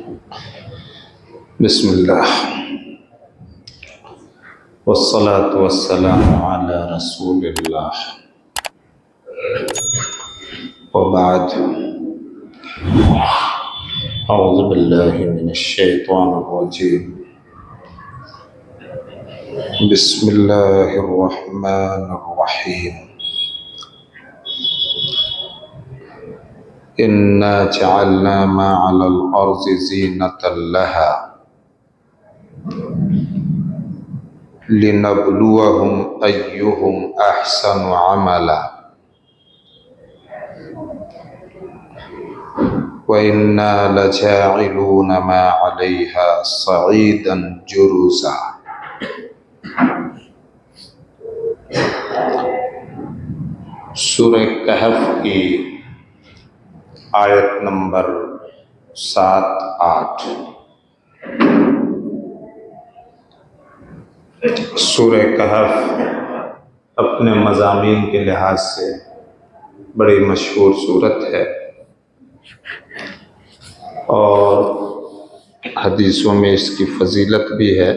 بسم اللہ والصلاة والسلام على رسول اللہ وبعد اعوذ باللہ من الشیطان الرجیم بسم اللہ الرحمن الرحیم انا جعلنا ما على الارض زینة لها لنبلوهم أيهم أحسن عملا وإنا لجاعلون ما عليها صعيدا جرزا۔ سورہ کہف کی آیت نمبر 7-8۔ سورہ کہف اپنے مضامین کے لحاظ سے بڑی مشہور سورت ہے اور حدیثوں میں اس کی فضیلت بھی ہے۔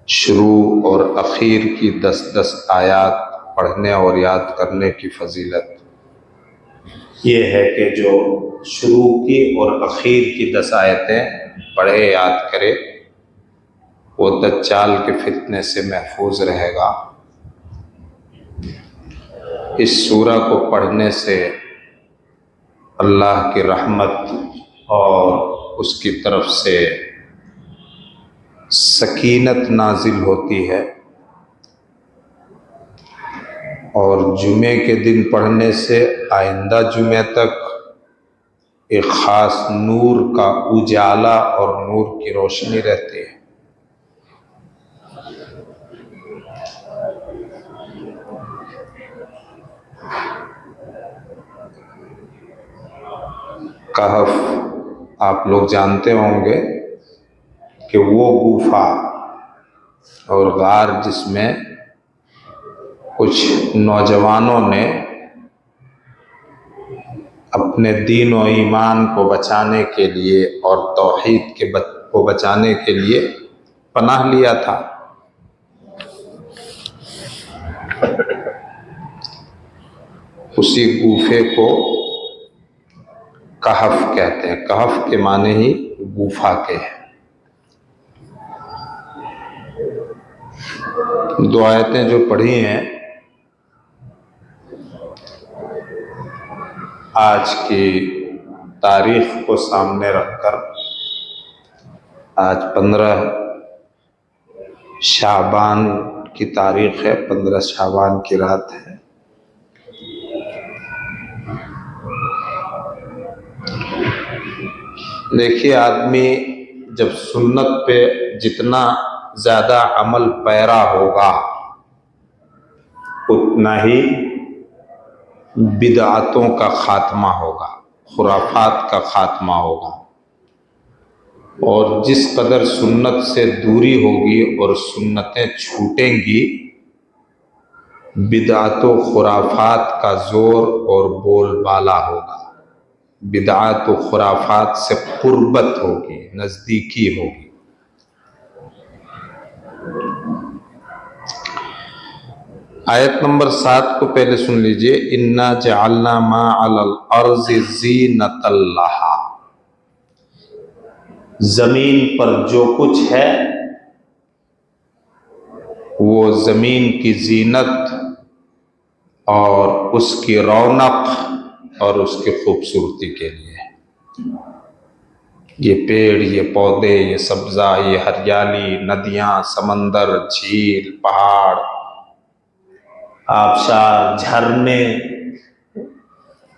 شروع اور اخیر کی 10 آیات پڑھنے اور یاد کرنے کی فضیلت یہ ہے کہ جو شروع کی اور اخیر کی 10 آیتیں پڑھے یاد کرے وہ دجال کے فتنے سے محفوظ رہے گا۔ اس سورہ کو پڑھنے سے اللہ کی رحمت اور اس کی طرف سے سکینت نازل ہوتی ہے، اور جمعے کے دن پڑھنے سے آئندہ جمعے تک ایک خاص نور کا اجالا اور نور کی روشنی رہتی ہے۔ کہف آپ لوگ جانتے ہوں گے کہ وہ گوفا اور غار جس میں کچھ نوجوانوں نے اپنے دین و ایمان کو بچانے کے لیے اور توحید کو بچانے کے لیے پناہ لیا تھا۔ اسی گوفے کو کہف کہتے ہیں۔ کہف کے معنی ہی گوفا کے ہیں۔ 2 آیتیں جو پڑھی ہیں آج کی تاریخ کو سامنے رکھ کر، آج 15 شعبان کی تاریخ ہے، 15 شعبان کی رات ہے۔ دیکھیے، آدمی جب سنت پہ جتنا زیادہ عمل پیرا ہوگا اتنا ہی بدعتوں کا خاتمہ ہوگا، خرافات کا خاتمہ ہوگا، اور جس قدر سنت سے دوری ہوگی اور سنتیں چھوٹیں گی، بدعت و خرافات کا زور اور بول بالا ہوگا، بدعات و خرافات سے قربت ہوگی، نزدیکی ہوگی۔ آیت نمبر 7 کو پہلے سن لیجئے۔ انا جعلنا ما علی الارض زینۃ لہا۔ زمین پر جو کچھ ہے وہ زمین کی زینت اور اس کی رونق اور اس کی خوبصورتی کے لیے ہے۔ یہ پیڑ، یہ پودے، یہ سبزہ، یہ ہریالی، ندیاں، سمندر، جھیل، پہاڑ، آبشار، جھرنے،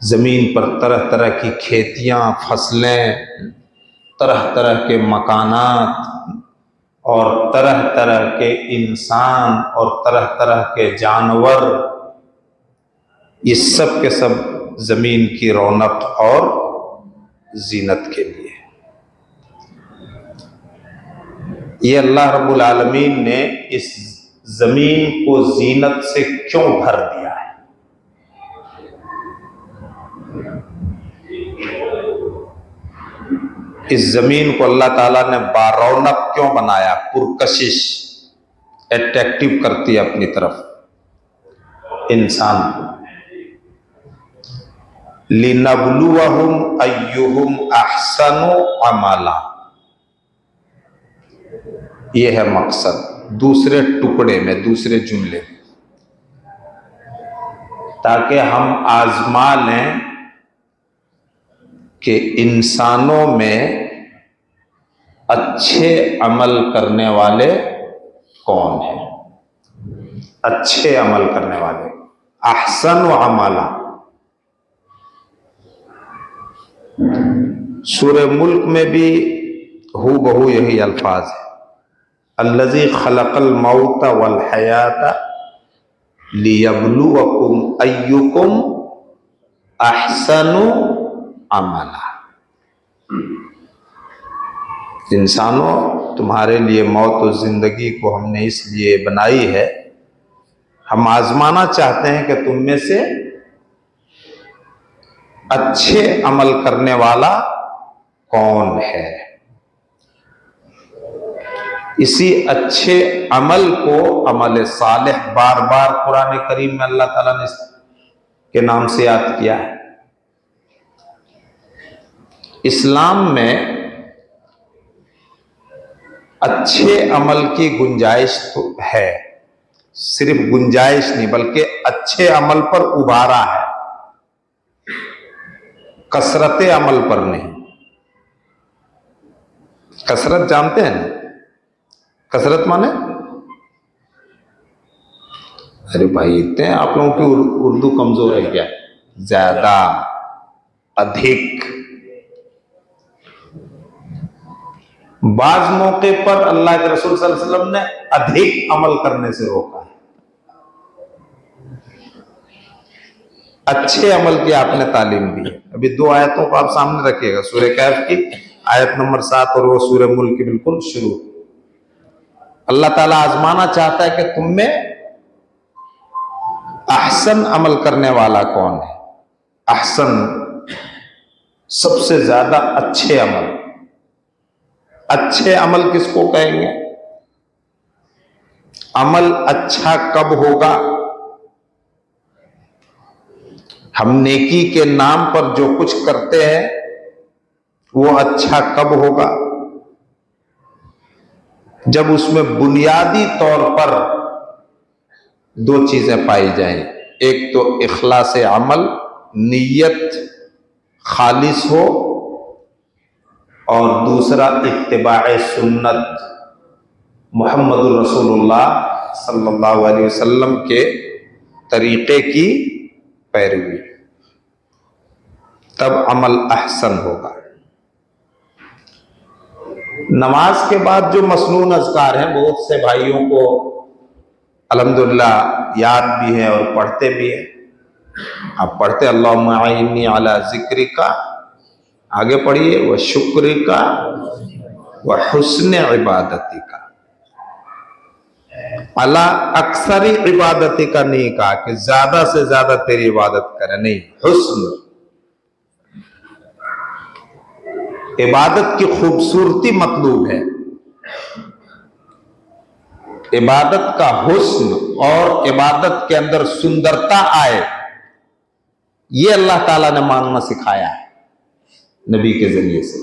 زمین پر طرح طرح کی کھیتیاں، فصلیں، طرح طرح کے مکانات اور طرح طرح کے انسان اور طرح طرح کے جانور، یہ سب کے سب زمین کی رونق اور زینت کے لیے۔ یہ اللہ رب العالمین نے اس زمین کو زینت سے کیوں بھر دیا ہے؟ اس زمین کو اللہ تعالیٰ نے بارونق کیوں بنایا؟ پرکشش، اٹریکٹیو کرتی ہے اپنی طرف انسان کو۔ لِنَبْلُوَهُمْ أَيُّهُمْ أَحْسَنُ عَمَلًا، یہ ہے مقصد دوسرے ٹکڑے میں، دوسرے جملے میں، تاکہ ہم آزما لیں کہ انسانوں میں اچھے عمل کرنے والے کون ہیں، اچھے عمل کرنے والے، احسن عملا۔ سورہ ملک میں بھی ہو بہو یہی الفاظ ہے، الذی خلق الموت والحیات لیبلوکم ایکم احسن عملا۔ انسانوں، تمہارے لیے موت و زندگی کو ہم نے اس لیے بنائی ہے، ہم آزمانا چاہتے ہیں کہ تم میں سے اچھے عمل کرنے والا کون ہے۔ اسی اچھے عمل کو عمل صالح بار بار قرآن کریم میں اللہ تعالیٰ نے اس کے نام سے یاد کیا ہے۔ اسلام میں اچھے عمل کی گنجائش تو ہے، صرف گنجائش نہیں بلکہ اچھے عمل پر ابھارا ہے، کثرت عمل پر نہیں۔ کثرت جانتے ہیں نا؟ کثرت مانے، ارے بھائی اتنے آپ لوگوں کی اردو کمزور ہے کیا؟ زیادہ، ادھک۔ بعض موقع پر اللہ کے رسول صلی اللہ علیہ وسلم نے ادھک عمل کرنے سے روکا ہے، اچھے عمل کی آپ نے تعلیم دی ہے۔ ابھی دو آیتوں کو آپ سامنے رکھیے گا، سورہ کہف کی آیت نمبر 7 اور وہ سورہ ملک کی بالکل شروع۔ اللہ تعالیٰ آزمانا چاہتا ہے کہ تم میں احسن عمل کرنے والا کون ہے۔ احسن، سب سے زیادہ اچھے عمل۔ اچھے عمل کس کو کہیں گے؟ عمل اچھا کب ہوگا؟ ہم نیکی کے نام پر جو کچھ کرتے ہیں وہ اچھا کب ہوگا؟ جب اس میں بنیادی طور پر دو چیزیں پائی جائیں، ایک تو اخلاص عمل، نیت خالص ہو، اور دوسرا اتباع سنت، محمد الرسول اللہ صلی اللہ علیہ وسلم کے طریقے کی پیروی، تب عمل احسن ہوگا۔ نماز کے بعد جو مسنون اذکار ہیں، بہت سے بھائیوں کو الحمدللہ یاد بھی ہے اور پڑھتے بھی ہیں۔ آپ پڑھتے اللہم اعنی علی ذکرک، آگے پڑھیے، وشکرک وحسن عبادتک۔ علی اکثر عبادتک نہیں کہا کہ زیادہ سے زیادہ تیری عبادت کرے، نہیں، حسن، عبادت کی خوبصورتی مطلوب ہے، عبادت کا حسن اور عبادت کے اندر سندرتا آئے، یہ اللہ تعالیٰ نے مانگنا سکھایا ہے نبی کے ذریعے سے۔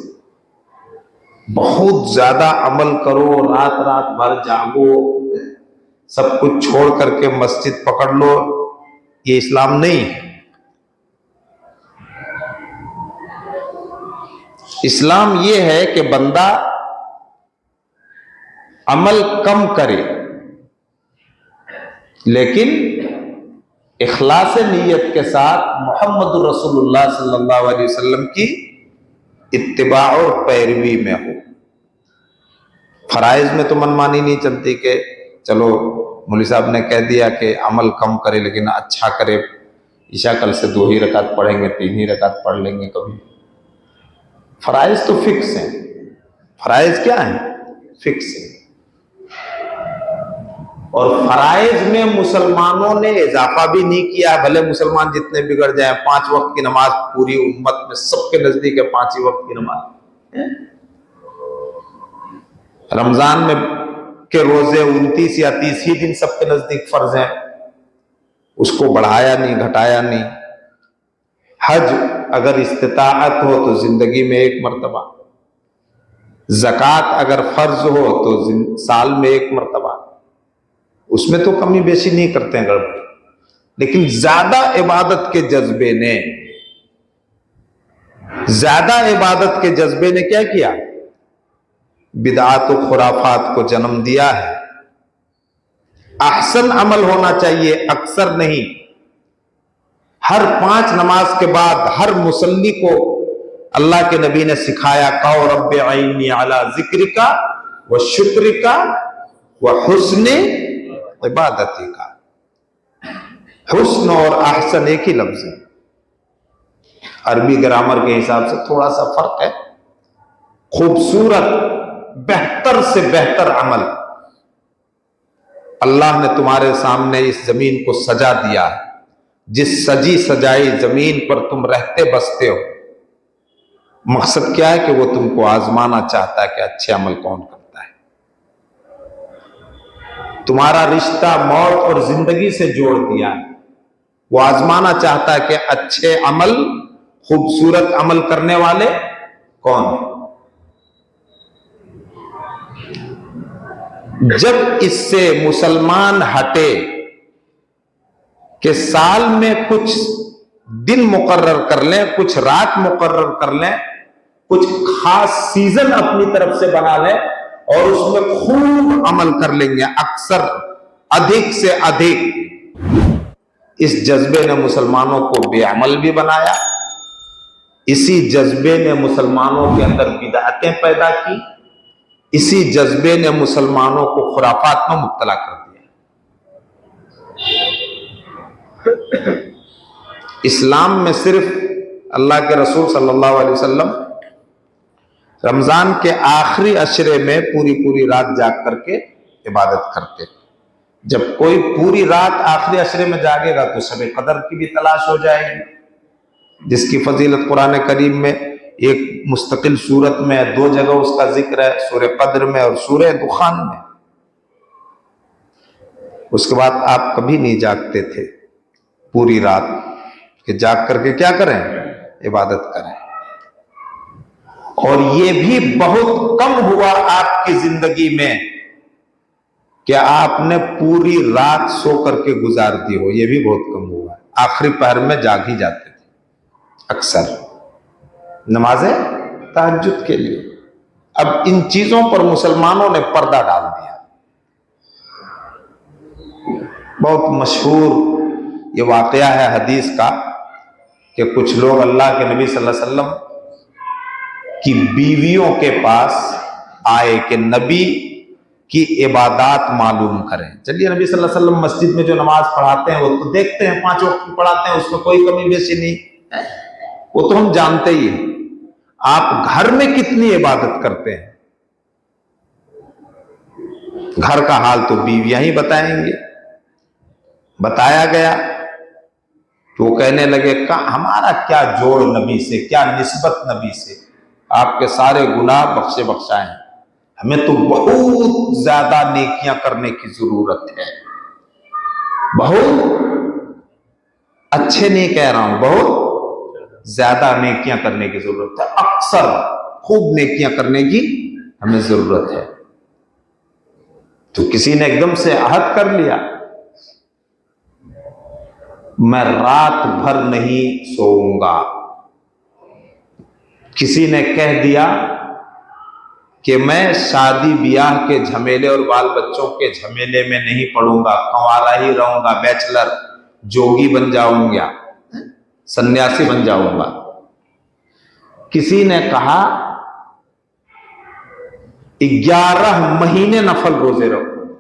بہت زیادہ عمل کرو، رات رات بھر جاگو، سب کچھ چھوڑ کر کے مسجد پکڑ لو، یہ اسلام نہیں ہے۔ اسلام یہ ہے کہ بندہ عمل کم کرے لیکن اخلاص نیت کے ساتھ محمد الرسول اللہ صلی اللہ علیہ وسلم کی اتباع اور پیروی میں ہو۔ فرائض میں تو منمانی نہیں چلتی کہ چلو مولوی صاحب نے کہہ دیا کہ عمل کم کرے لیکن اچھا کرے، عشاء کل سے 2 ہی رکعت پڑھیں گے، 3 ہی رکعت پڑھ لیں گے کبھی۔ فرائض تو فکس ہیں۔ فرائض کیا ہیں؟ فکس ہیں۔ اور فرائض میں مسلمانوں نے اضافہ بھی نہیں کیا، بھلے مسلمان جتنے بگڑ جائیں، 5 وقت کی نماز پوری امت میں سب کے نزدیک ہے، 5 ہی وقت کی نماز، رمضان میں کے روزے 29 یا 30 ہی دن سب کے نزدیک فرض ہیں، اس کو بڑھایا نہیں، گھٹایا نہیں۔ حج اگر استطاعت ہو تو زندگی میں 1 مرتبہ، زکوٰۃ اگر فرض ہو تو سال میں 1 مرتبہ، اس میں تو کمی بیشی نہیں کرتے ہیں گڑبڑ۔ لیکن زیادہ عبادت کے جذبے نے کیا کیا؟ بدعات و خرافات کو جنم دیا ہے۔ احسن عمل ہونا چاہیے، اکثر نہیں۔ ہر 5 نماز کے بعد ہر مصلی کو اللہ کے نبی نے سکھایا، قَوْ رَبِّ عَيْنِي عَلَى ذِكْرِكَ وَشُكْرِكَ وَحُسْنِ عِبَادَتِكَ۔ حسن اور احسن ایک ہی لفظ ہے، عربی گرامر کے حساب سے تھوڑا سا فرق ہے۔ خوبصورت، بہتر سے بہتر عمل، اللہ نے تمہارے سامنے اس زمین کو سجا دیا ہے، جس سجی سجائی زمین پر تم رہتے بستے ہو، مقصد کیا ہے کہ وہ تم کو آزمانا چاہتا ہے کہ اچھے عمل کون کرتا ہے۔ تمہارا رشتہ موت اور زندگی سے جوڑ دیا ہے، وہ آزمانا چاہتا ہے کہ اچھے عمل، خوبصورت عمل کرنے والے کون ہیں۔ جب اس سے مسلمان ہٹے کہ سال میں کچھ دن مقرر کر لیں، کچھ رات مقرر کر لیں، کچھ خاص سیزن اپنی طرف سے بنا لیں اور اس میں خوب عمل کر لیں گے، اکثر، ادھک سے ادھک، اس جذبے نے مسلمانوں کو بے عمل بھی بنایا، اسی جذبے نے مسلمانوں کے اندر بدعتیں پیدا کی، اسی جذبے نے مسلمانوں کو خرافات میں مبتلا کر دیا۔ اسلام میں صرف اللہ کے رسول صلی اللہ علیہ وسلم رمضان کے آخری عشرے میں پوری رات جاگ کر کے عبادت کرتے۔ جب کوئی پوری رات آخری عشرے میں جاگے گا تو شب قدر کی بھی تلاش ہو جائے گی، جس کی فضیلت قرآن کریم میں ایک مستقل سورت میں 2 جگہ اس کا ذکر ہے، سورہ قدر میں اور سورہ دخان میں۔ اس کے بعد آپ کبھی نہیں جاگتے تھے پوری رات کہ جاگ کر کے کیا کریں؟ عبادت کریں۔ اور یہ بھی بہت کم ہوا آپ کی زندگی میں کہ آپ نے پوری رات سو کر کے گزار دی ہو، یہ بھی بہت کم ہوا ہے۔ آخری پہر میں جاگ ہی جاتے تھے اکثر نمازیں تہجد کے لیے۔ اب ان چیزوں پر مسلمانوں نے پردہ ڈال دیا۔ بہت مشہور یہ واقعہ ہے حدیث کا کہ کچھ لوگ اللہ کے نبی صلی اللہ علیہ وسلم کی بیویوں کے پاس آئے کہ نبی کی عبادات معلوم کریں۔ چلیے نبی صلی اللہ علیہ وسلم مسجد میں جو نماز پڑھاتے ہیں وہ تو دیکھتے ہیں، 5 وقت کی پڑھاتے ہیں، اس میں کوئی کمی بیشی نہیں، وہ تو ہم جانتے ہی ہیں۔ آپ گھر میں کتنی عبادت کرتے ہیں؟ گھر کا حال تو بیویاں ہی بتائیں گے۔ بتایا گیا تو وہ کہنے لگے کہ ہمارا کیا جوڑ نبی سے، کیا نسبت نبی سے، آپ کے سارے گناہ بخشے بخشائے ہیں، ہمیں تو بہت زیادہ نیکیاں کرنے کی ضرورت ہے۔ بہت اچھے نہیں کہہ رہا ہوں، بہت زیادہ نیکیاں کرنے کی ضرورت ہے، اکثر خوب نیکیاں کرنے کی ہمیں ضرورت ہے۔ تو کسی نے ایک دم سے عہد کر لیا، میں رات بھر نہیں سوؤں گا۔ کسی نے کہہ دیا کہ میں شادی بیاہ کے جھمیلے اور بال بچوں کے جھمیلے میں نہیں پڑوں گا، کنوارا ہی رہوں گا، بیچلر، جوگی بن جاؤں گا، سنیاسی بن جاؤں گا۔ کسی نے کہا 11 مہینے نفل روزے رکھوں گا،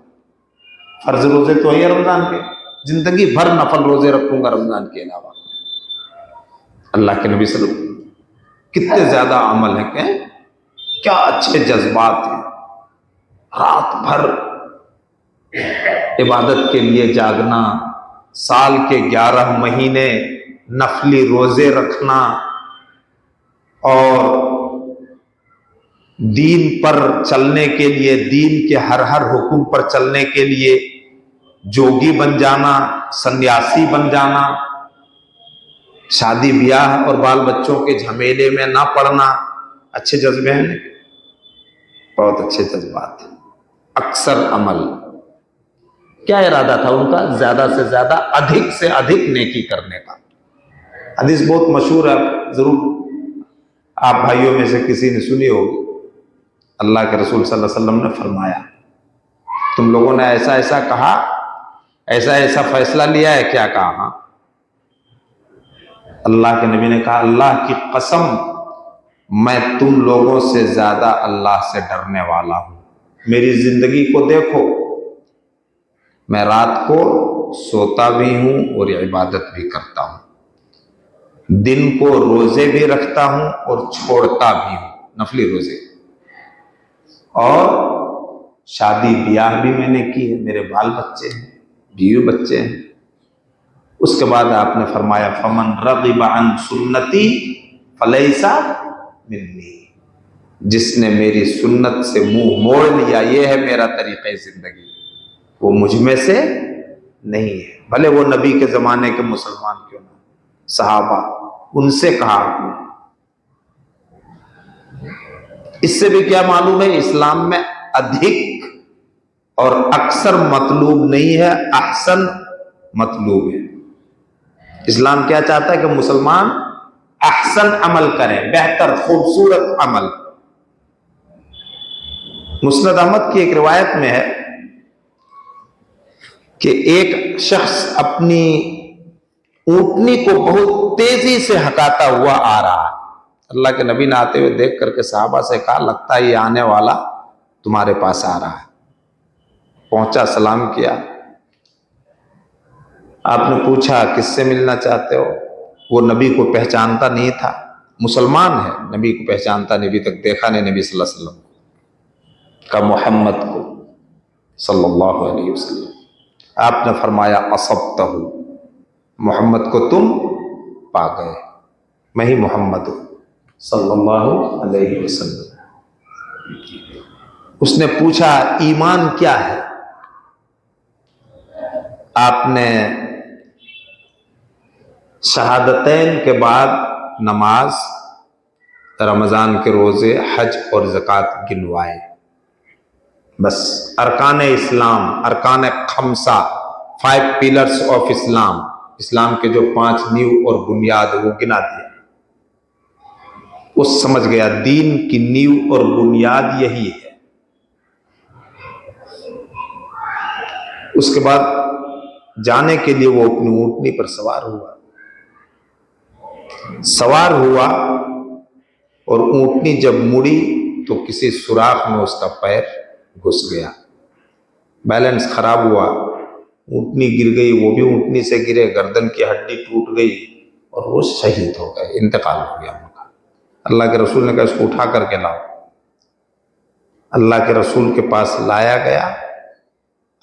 فرض روزے تو ہے رمضان کے، زندگی بھر نفل روزے رکھوں گا رمضان کے علاوہ۔ اللہ کے نبی صلی اللہ علیہ وسلم کتنے زیادہ عمل ہے، کہ کیا اچھے جذبات ہیں، رات بھر عبادت کے لیے جاگنا، سال کے 11 مہینے نفلی روزے رکھنا، اور دین پر چلنے کے لیے، دین کے ہر حکم پر چلنے کے لیے جوگی بن جانا، سنیاسی بن جانا، شادی بیاہ اور بال بچوں کے جھمیلے میں نہ پڑنا، اچھے جذبے ہیں، بہت اچھے جذبات ہیں۔ اکثر عمل، کیا ارادہ تھا ان کا؟ زیادہ سے زیادہ، ادھک سے ادھک نیکی کرنے کا۔ حدیث بہت مشہور ہے، ضرور آپ بھائیوں میں سے کسی نے سنی ہوگی۔ اللہ کے رسول صلی اللہ علیہ وسلم نے فرمایا، تم لوگوں نے ایسا ایسا کہا، ایسا ایسا فیصلہ لیا ہے، کیا کہا؟ ہاں۔ اللہ کے نبی نے کہا، اللہ کی قسم میں تم لوگوں سے زیادہ اللہ سے ڈرنے والا ہوں۔ میری زندگی کو دیکھو، میں رات کو سوتا بھی ہوں اور عبادت بھی کرتا ہوں، دن کو روزے بھی رکھتا ہوں اور چھوڑتا بھی ہوں، نفلی روزے، اور شادی بیاہ بھی میں نے کی ہے، میرے بال بچے ہیں، بیوی بچے ہیں۔ اس کے بعد آپ نے فرمایا، فمن رغب عن سنتی فلیس منی، جس نے میری سنت سے منہ موڑ لیا، یہ ہے میرا طریقہ زندگی، وہ مجھ میں سے نہیں ہے، بھلے وہ نبی کے زمانے کے مسلمان کیوں نہ، صحابہ، ان سے کہا آپ نے۔ اس سے بھی کیا معلوم ہے؟ اسلام میں ادھک اور اکثر مطلوب نہیں ہے، احسن مطلوب ہے۔ اسلام کیا چاہتا ہے کہ مسلمان احسن عمل کریں، بہتر، خوبصورت عمل۔ مسند احمد کی ایک روایت میں ہے کہ ایک شخص اپنی اونٹنی کو بہت تیزی سے ہکاتا ہوا آ رہا ہے۔ اللہ کے نبی نے آتے ہوئے دیکھ کر کے صحابہ سے کہا، لگتا ہے یہ آنے والا تمہارے پاس آ رہا ہے۔ پہنچا، سلام کیا۔ آپ نے پوچھا کس سے ملنا چاہتے ہو؟ وہ نبی کو پہچانتا نہیں تھا، مسلمان ہے، نبی کو پہچانتا نہیں، ابھی تک دیکھا نہیں نبی صلی اللہ علیہ وسلم کا، محمد کو صلی اللہ علیہ وسلم۔ آپ نے فرمایا، اصبتہ، محمد کو تم پا گئے، میں ہی محمد ہوں صلی اللہ علیہ وسلم۔ اس نے پوچھا ایمان کیا ہے؟ آپ نے شہادتین کے بعد نماز، رمضان کے روزے، حج اور زکوٰۃ گنوائے، بس ارکان اسلام، ارکان خمسہ، 5 پلرز آف اسلام، اسلام کے جو 5 نیو اور بنیاد، وہ گنا دیا۔ وہ سمجھ گیا دین کی نیو اور بنیاد یہی ہے۔ اس کے بعد جانے کے لیے وہ اپنی اونٹنی پر سوار ہوا اور اونٹنی جب مڑی تو کسی سوراخ میں اس کا پیر گھس گیا، بیلنس خراب ہوا، اونٹنی گر گئی، وہ بھی اونٹنی سے گرے، گردن کی ہڈی ٹوٹ گئی اور وہ شہید ہو گئے، انتقال ہو گیا ان کا۔ اللہ کے رسول نے کہا اس کو اٹھا کر کے لاؤ۔ اللہ کے رسول کے پاس لایا گیا،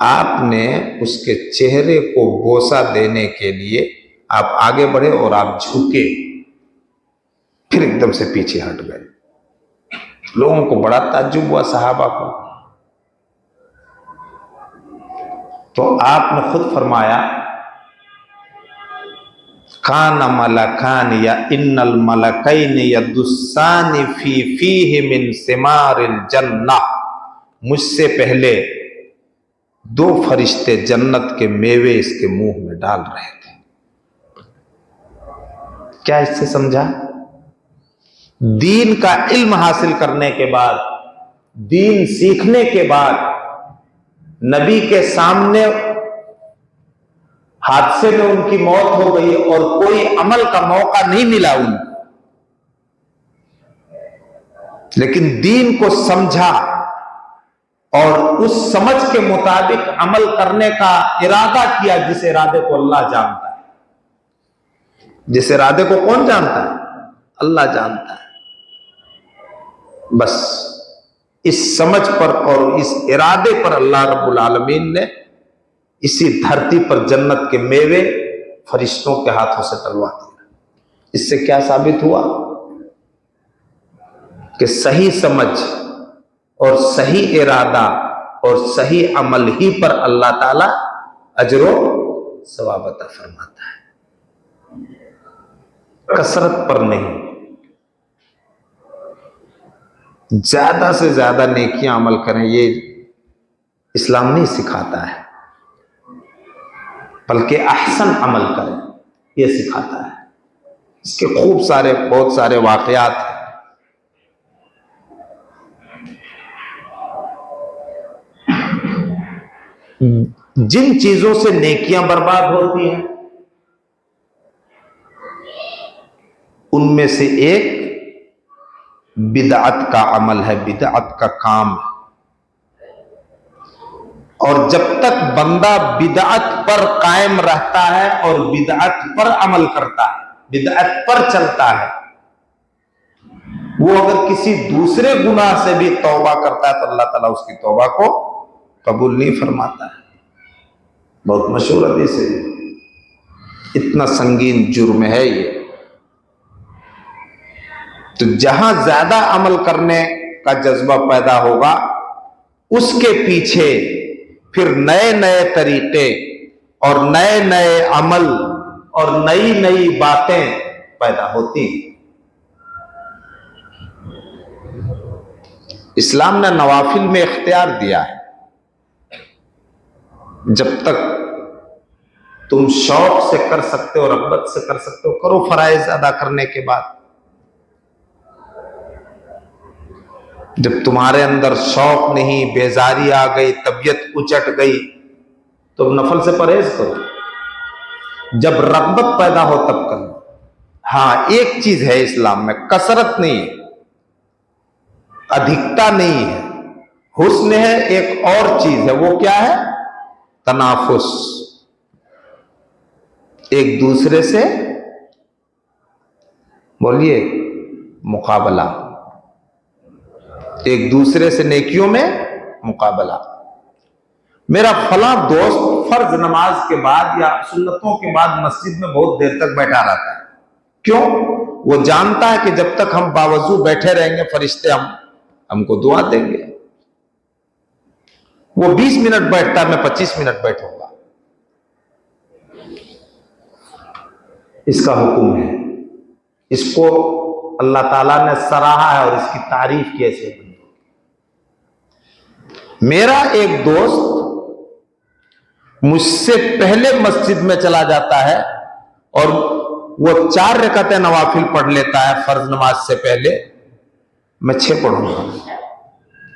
آپ نے اس کے چہرے کو بوسہ دینے کے لیے آپ آگے بڑھے اور آپ جھکے، پھر ایک دم سے پیچھے ہٹ گئے۔ لوگوں کو بڑا تعجب ہوا، صحابہ کو۔ تو آپ نے خود فرمایا، کان ملکان یا ان الملکین یدسان فی فیہ من ثمار الجنہ، مجھ سے پہلے 2 فرشتے جنت کے میوے اس کے منہ میں ڈال رہے تھے۔ کیا اس سے سمجھا؟ دین کا علم حاصل کرنے کے بعد، دین سیکھنے کے بعد، نبی کے سامنے حادثے میں ان کی موت ہو گئی اور کوئی عمل کا موقع نہیں ملا ان کو، لیکن دین کو سمجھا اور اس سمجھ کے مطابق عمل کرنے کا ارادہ کیا، جس ارادے کو اللہ جانتا ہے۔ جس ارادے کو کون جانتا ہے؟ اللہ جانتا ہے۔ بس اس سمجھ پر اور اس ارادے پر اللہ رب العالمین نے اسی دھرتی پر جنت کے میوے فرشتوں کے ہاتھوں سے ڈلوا دیا۔ اس سے کیا ثابت ہوا؟ کہ صحیح سمجھ اور صحیح ارادہ اور صحیح عمل ہی پر اللہ تعالی اجر و ثواب عطا فرماتا ہے، کثرت پر نہیں۔ زیادہ سے زیادہ نیکیاں عمل کریں، یہ اسلام نہیں سکھاتا ہے، بلکہ احسن عمل کریں یہ سکھاتا ہے۔ اس کے بہت سارے واقعات ہیں۔ جن چیزوں سے نیکیاں برباد ہوتی ہیں ان میں سے ایک بدعت کا عمل ہے، بدعت کا کام ہے۔ اور جب تک بندہ بدعت پر قائم رہتا ہے اور بدعت پر عمل کرتا ہے، بدعت پر چلتا ہے، وہ اگر کسی دوسرے گناہ سے بھی توبہ کرتا ہے تو اللہ تعالیٰ اس کی توبہ کو قبول نہیں فرماتا ہے۔ بہت مشہور حدیث ہے، اتنا سنگین جرم ہے یہ۔ تو جہاں زیادہ عمل کرنے کا جذبہ پیدا ہوگا، اس کے پیچھے پھر نئے نئے طریقے اور نئے نئے عمل اور نئی نئی باتیں پیدا ہوتی ہیں۔ اسلام نے نوافل میں اختیار دیا ہے، جب تک تم شوق سے کر سکتے ہو، رغبت سے کر سکتے ہو، کرو فرائض ادا کرنے کے بعد۔ جب تمہارے اندر شوق نہیں، بیزاری آ گئی، طبیعت اچٹ گئی، تو نفل سے پرہیز کرو۔ جب رغبت پیدا ہو تب کرو۔ ہاں ایک چیز ہے اسلام میں، کثرت نہیں ہے، ادھکتا نہیں ہے، حسن ہے۔ ایک اور چیز ہے، وہ کیا ہے؟ تنافس، ایک دوسرے سے بولیے مقابلہ، ایک دوسرے سے نیکیوں میں مقابلہ۔ میرا فلاں دوست فرض نماز کے بعد یا سنتوں کے بعد مسجد میں بہت دیر تک بیٹھا رہتا ہے، کیوں؟ وہ جانتا ہے کہ جب تک ہم باوضو بیٹھے رہیں گے فرشتے ہم کو دعا دیں گے۔ وہ 20 منٹ بیٹھتا ہے، میں 25 منٹ بیٹھوں گا۔ اس کا حکم ہے، اس کو اللہ تعالیٰ نے سراہا ہے اور اس کی تعریف کیسے ہوئی۔ میرا ایک دوست مجھ سے پہلے مسجد میں چلا جاتا ہے اور وہ 4 رکعتیں نوافل پڑھ لیتا ہے فرض نماز سے پہلے، میں 6 پڑھوں گا۔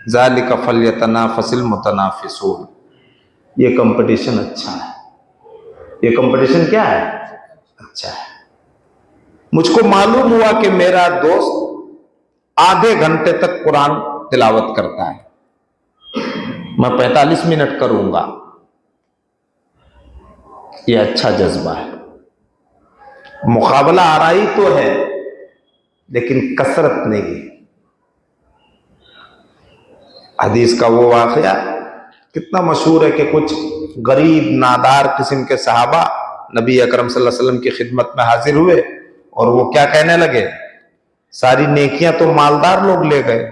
ذالک فلیتنافس المتنافسون۔ یہ کمپٹیشن اچھا ہے، یہ کمپٹیشن کیا ہے؟ اچھا ہے۔ مجھ کو معلوم ہوا کہ میرا دوست آدھے گھنٹے تک قرآن تلاوت کرتا ہے، میں 45 منٹ کروں گا۔ یہ اچھا جذبہ ہے۔ مقابلہ آرائی تو ہے لیکن کثرت نہیں ہے۔ حدیث کا وہ واقعہ کتنا مشہور ہے کہ کچھ غریب نادار قسم کے صحابہ نبی اکرم صلی اللہ علیہ وسلم کی خدمت میں حاضر ہوئے اور وہ کیا کہنے لگے؟ ساری نیکیاں تو مالدار لوگ لے گئے۔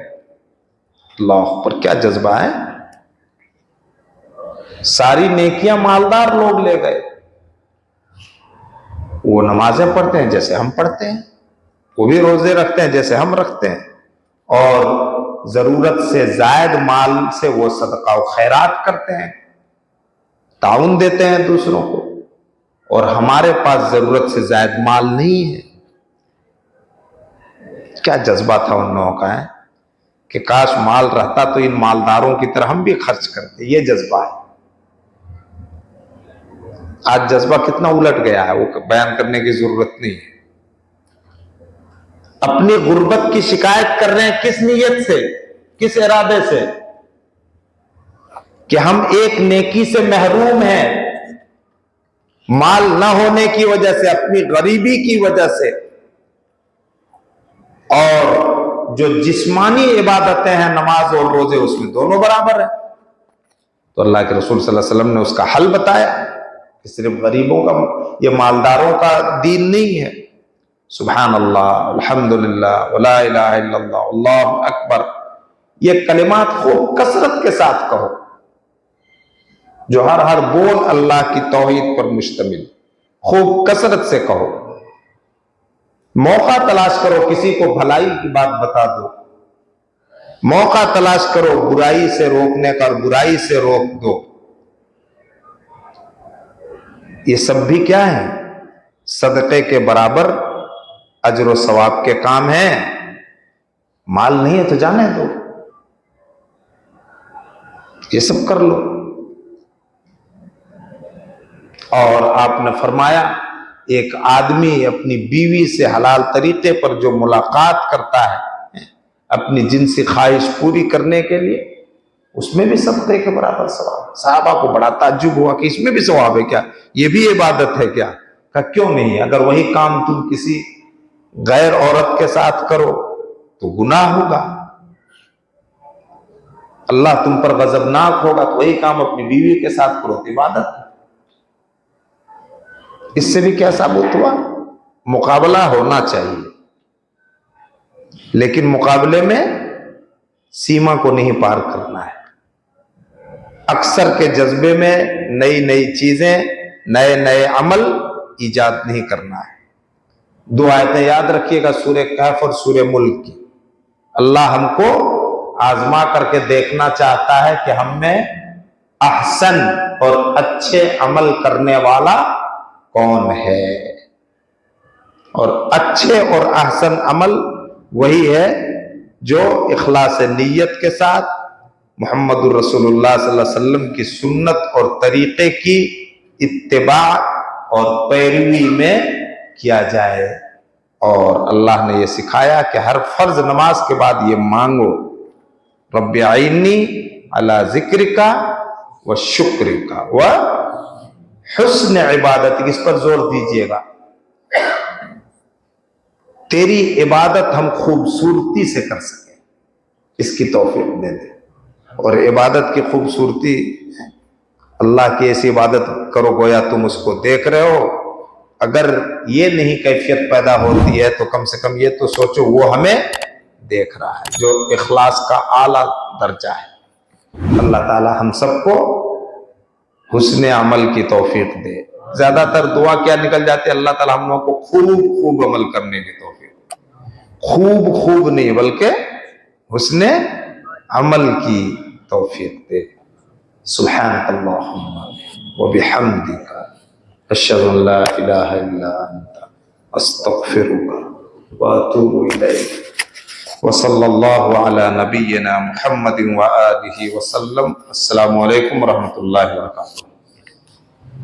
اللہ پر کیا جذبہ ہے! ساری نیکیاں مالدار لوگ لے گئے۔ وہ نمازیں پڑھتے ہیں جیسے ہم پڑھتے ہیں، وہ بھی روزے رکھتے ہیں جیسے ہم رکھتے ہیں، اور ضرورت سے زائد مال سے وہ صدقہ و خیرات کرتے ہیں، تعاون دیتے ہیں دوسروں کو، اور ہمارے پاس ضرورت سے زائد مال نہیں ہے۔ کیا جذبہ تھا ان لوگوں کا ہے کہ کاش مال رہتا تو ان مالداروں کی طرح ہم بھی خرچ کرتے۔ یہ جذبہ ہے۔ آج جذبہ کتنا الٹ گیا ہے، وہ بیان کرنے کی ضرورت نہیں ہے۔ اپنی غربت کی شکایت کر رہے ہیں، کس نیت سے، کس ارادے سے؟ کہ ہم ایک نیکی سے محروم ہیں، مال نہ ہونے کی وجہ سے، اپنی غریبی کی وجہ سے، اور جو جسمانی عبادتیں ہیں نماز اور روزے، اس میں دونوں برابر ہیں۔ تو اللہ کے رسول صلی اللہ علیہ وسلم نے اس کا حل بتایا کہ صرف غریبوں کا، یہ مالداروں کا دین نہیں ہے۔ سبحان اللہ، الحمدللہ، ولا الہ الا اللہ، اللہ اکبر، یہ کلمات خوب کثرت کے ساتھ کہو، جو ہر بول اللہ کی توحید پر مشتمل، خوب کثرت سے کہو۔ موقع تلاش کرو، کسی کو بھلائی کی بات بتا دو، موقع تلاش کرو برائی سے روکنے کا اور برائی سے روک دو۔ یہ سب بھی کیا ہے؟ صدقے کے برابر اجر و ثواب کے کام ہیں۔ مال نہیں ہے تو جانے دو، یہ سب کر لو۔ اور آپ نے فرمایا ایک آدمی اپنی بیوی سے حلال طریقے پر جو ملاقات کرتا ہے اپنی جنسی خواہش پوری کرنے کے لیے، اس میں بھی صدقے کے برابر ثواب۔ صحابہ کو بڑا تعجب ہوا کہ اس میں بھی ثواب ہے کیا؟ یہ بھی عبادت ہے کیا؟ کہا کیوں نہیں؟ اگر وہی کام تم کسی غیر عورت کے ساتھ کرو تو گناہ ہوگا، اللہ تم پر غضبناک ہوگا، تو وہی کام اپنی بیوی کے ساتھ کرو تو عبادت ہے۔ اس سے بھی کیا ثابت ہوا؟ مقابلہ ہونا چاہیے، لیکن مقابلے میں سیما کو نہیں پار کرنا ہے۔ اکثر کے جذبے میں نئی چیزیں، نئے عمل ایجاد نہیں کرنا ہے۔ دو آیتیں یاد رکھیے گا، سورہ کہف اور سورہ ملک کی۔ اللہ ہم کو آزما کر کے دیکھنا چاہتا ہے کہ ہم میں احسن اور اچھے عمل کرنے والا کون ہے، اور اچھے اور احسن عمل وہی ہے جو اخلاص نیت کے ساتھ محمد الرسول اللہ صلی اللہ علیہ وسلم کی سنت اور طریقے کی اتباع اور پیروی میں کیا جائے۔ اور اللہ نے یہ سکھایا کہ ہر فرض نماز کے بعد یہ مانگو، رب اعینی علی ذکرک و شکرک و حسن عبادت، اس پر زور دیجئے گا۔ تیری عبادت ہم خوبصورتی سے کر سکیں، اس کی توفیق دے دے۔ اور عبادت کی خوبصورتی، اللہ کی ایسی عبادت کرو گویا تم اس کو دیکھ رہے ہو۔ اگر یہ نہیں کیفیت پیدا ہوتی ہے تو کم سے کم یہ تو سوچو وہ ہمیں دیکھ رہا ہے، جو اخلاص کا اعلیٰ درجہ ہے۔ اللہ تعالی ہم سب کو حسن عمل کی توفیق دے۔ زیادہ تر دعا کیا نکل جاتی ہے؟ اللہ تعالی ہم لوگوں کو خوب عمل کرنے کی توفیق، خوب نہیں بلکہ حسن عمل کی توفیق دے۔ سبحانک اللہم و بحمدک، اشہد ان لا الہ الا انت، استغفرک و اتوب الیک، وصلی اللہ علی نبینا محمد و آلہ وسلم۔ السلام علیکم ورحمۃ اللہ وبرکاتہ۔